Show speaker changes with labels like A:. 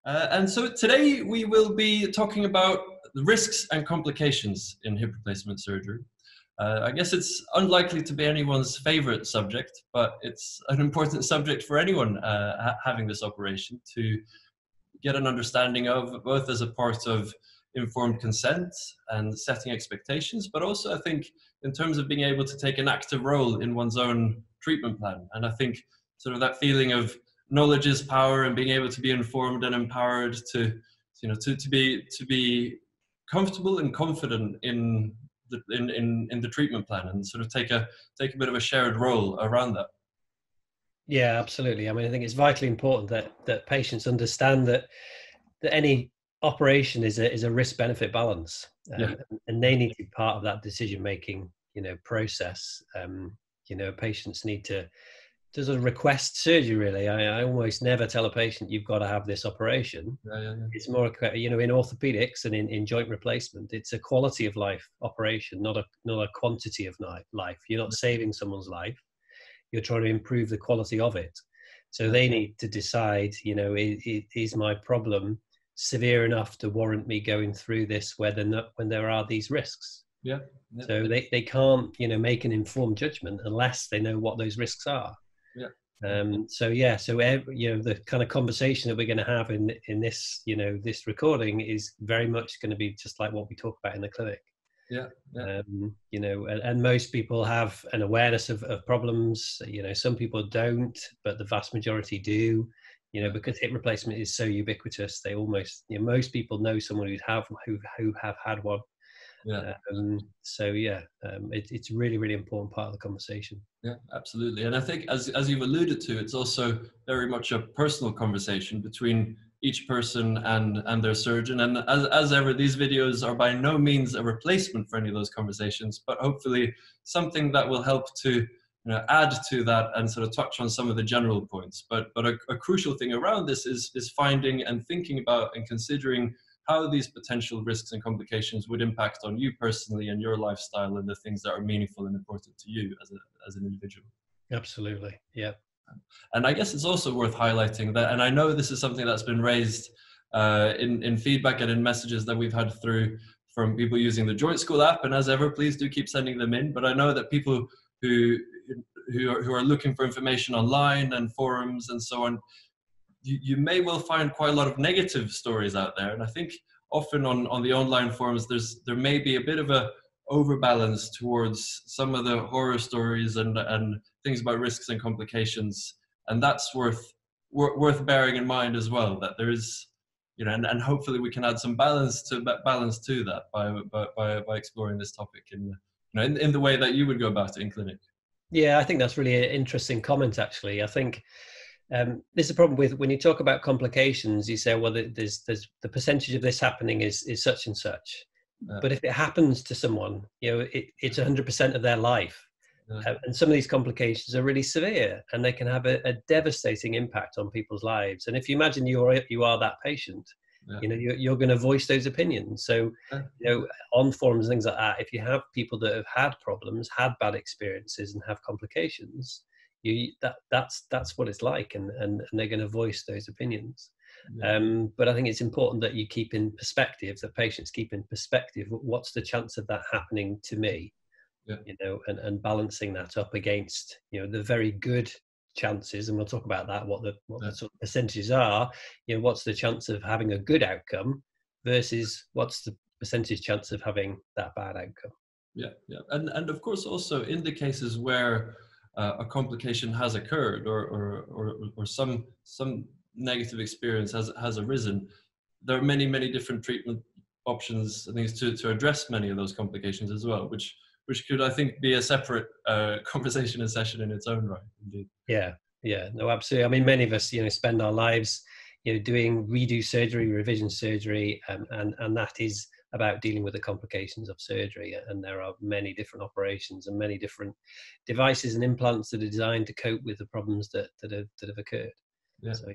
A: And so today we will be talking about the risks and complications in hip replacement surgery. I guess it's unlikely to be anyone's favorite subject, but it's an important subject for anyone having this operation to get an understanding of, both as a part of informed consent and setting expectations, but also I think in terms of being able to take an active role in one's own treatment plan. And I think sort of that feeling of knowledge is power and being able to be informed and empowered to be comfortable and confident in the treatment plan, and sort of take a bit of a shared role around that.
B: Yeah, absolutely. I mean, I think it's vitally important that patients understand that any operation is a risk-benefit balance, and they need to be part of that decision-making, process. Patients need to sort of request surgery. Really, I almost never tell a patient you've got to have this operation. It's more, in orthopedics and in joint replacement, it's a quality of life operation, not a quantity of life. You're not saving someone's life. You're trying to improve the quality of it. So they need to decide, is my problem severe enough to warrant me going through this when there are these risks? So they can't, make an informed judgment unless they know what those risks are. So the kind of conversation that we're going to have in this, this recording is very much going to be just like what we talk about in the clinic. And most people have an awareness of problems. Some people don't, but the vast majority do. Because hip replacement is so ubiquitous, they almost, most people know someone who have had one. It's really, really important part of the conversation.
A: Yeah, absolutely. And I think as you've alluded to, it's also very much a personal conversation between each person and their surgeon. And as ever, these videos are by no means a replacement for any of those conversations, but hopefully something that will help to add to that and sort of touch on some of the general points. But a crucial thing around this is finding and thinking about and considering how these potential risks and complications would impact on you personally and your lifestyle and the things that are meaningful and important to you as an individual.
B: Absolutely. Yeah.
A: And I guess it's also worth highlighting that, and I know this is something that's been raised in feedback and in messages that we've had through from people using the Joint School app, and as ever, please do keep sending them in. But I know that people who are looking for information online and forums and so on, you may well find quite a lot of negative stories out there. And I think often on the online forums, there may be a bit of a overbalance towards some of the horror stories and things about risks and complications. And that's worth bearing in mind as well, that there is, and hopefully we can add some balance to that by exploring this topic in the way that you would go about it in clinic.
B: Yeah, I think that's really an interesting comment, actually. I think there's a problem with when you talk about complications, you say, well, there's the percentage of this happening is such and such. But if it happens to someone, it's 100% of their life. And some of these complications are really severe and they can have a devastating impact on people's lives. And if you imagine you are that patient, you're going to voice those opinions. So, on forums and things like that, if you have people that have had problems, had bad experiences and have complications, that's what it's like, and they're going to voice those opinions. But I think it's important that you keep in perspective, that patients keep in perspective, what's the chance of that happening to me? And balancing that up against, the very good chances, and we'll talk about that, what the sort of percentages are, what's the chance of having a good outcome versus what's the percentage chance of having that bad outcome.
A: And of course also in the cases where a complication has occurred or some negative experience has arisen, there are many different treatment options and things to address many of those complications as well, which could, I think, be a separate conversation and session in its own right. Indeed.
B: Yeah, no, absolutely. I mean, many of us, spend our lives, doing redo surgery, revision surgery, and that is about dealing with the complications of surgery. And there are many different operations and many different devices and implants that are designed to cope with the problems that have occurred.
A: Yeah.
B: So,